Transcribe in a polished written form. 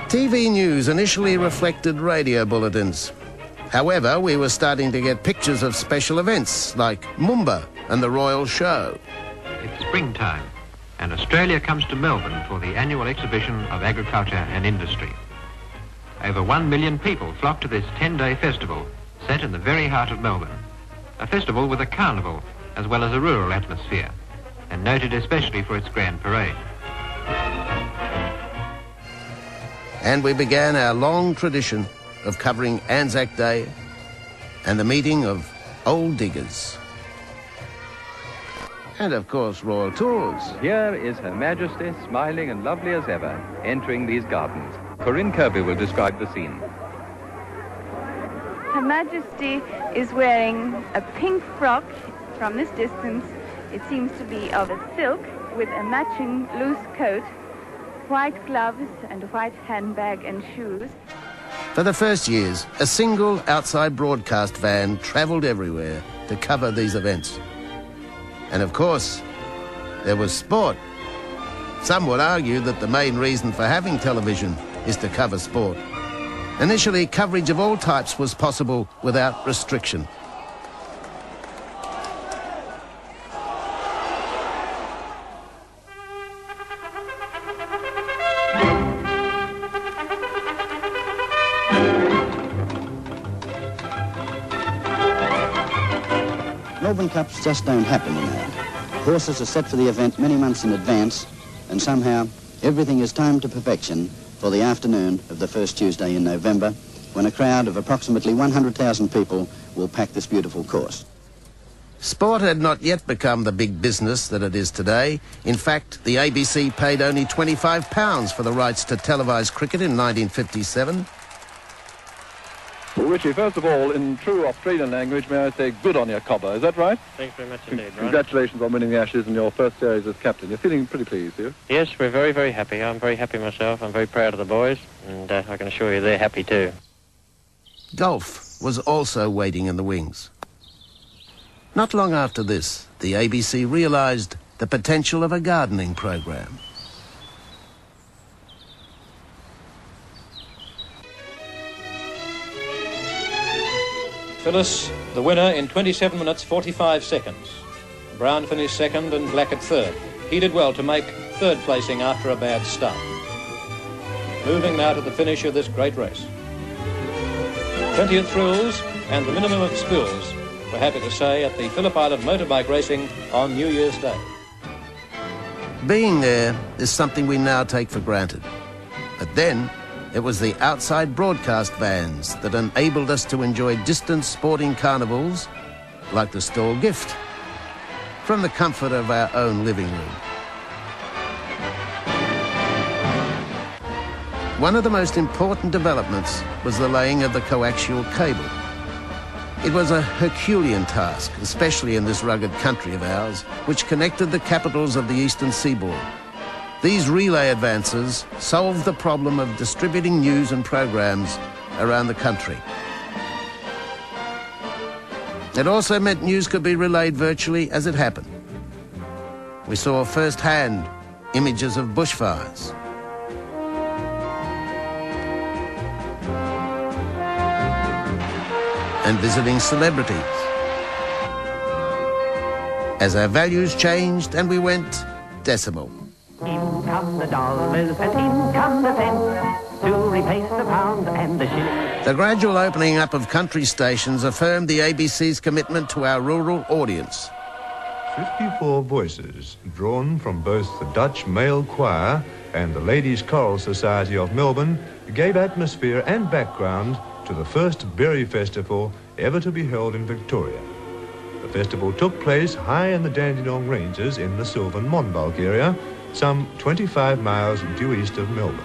TV news initially reflected radio bulletins. However, we were starting to get pictures of special events like Moomba and the Royal Show. It's springtime, and Australia comes to Melbourne for the annual exhibition of agriculture and industry. Over 1 million people flock to this 10-day festival set in the very heart of Melbourne. A festival with a carnival as well as a rural atmosphere, and noted especially for its grand parade. And we began our long tradition of covering Anzac Day and the meeting of old diggers. And of course, Royal Tours. Here is Her Majesty, smiling and lovely as ever, entering these gardens. Corinne Kirby will describe the scene. Her Majesty is wearing a pink frock. From this distance, it seems to be of a silk with a matching loose coat, white gloves and a white handbag and shoes. For the first years, a single outside broadcast van travelled everywhere to cover these events. And of course, there was sport. Some would argue that the main reason for having television is to cover sport. Initially, coverage of all types was possible without restriction. Melbourne Cups just don't happen, you know. Horses are set for the event many months in advance, and somehow everything is timed to perfection for the afternoon of the first Tuesday in November, when a crowd of approximately 100,000 people will pack this beautiful course. Sport had not yet become the big business that it is today. In fact, the ABC paid only £25 for the rights to televise cricket in 1957. Well, Richie, first of all, in true Australian language, may I say good on your cobber, is that right? Thanks very much indeed, Brian. Congratulations on winning the Ashes in your first series as captain. You're feeling pretty pleased, are you? Yes, we're very, very happy. I'm very happy myself. I'm very proud of the boys, and I can assure you they're happy too. Golf was also waiting in the wings. Not long after this, the ABC realised the potential of a gardening program. Phyllis, the winner in 27 minutes 45 seconds. Brown finished second and Black at third. He did well to make third placing after a bad start. Moving now to the finish of this great race. Plenty of thrills and the minimum of spills, we're happy to say, at the Phillip Island motorbike racing on New Year's Day. Being there is something we now take for granted. But then, it was the outside broadcast vans that enabled us to enjoy distant sporting carnivals like the Stall Gift from the comfort of our own living room. One of the most important developments was the laying of the coaxial cable. It was a Herculean task, especially in this rugged country of ours, which connected the capitals of the eastern seaboard. These relay advances solved the problem of distributing news and programs around the country. It also meant news could be relayed virtually as it happened. We saw firsthand images of bushfires, and visiting celebrities. As our values changed and we went decimal. In come the dollars and in come the cents to replace the pound and the shilling. The gradual opening up of country stations affirmed the ABC's commitment to our rural audience. 54 voices, drawn from both the Dutch Male Choir and the Ladies' Choral Society of Melbourne, gave atmosphere and background to the first Berry Festival ever to be held in Victoria. The festival took place high in the Dandenong Ranges in the Sylvan Monbulk area, some 25 miles due east of Melbourne.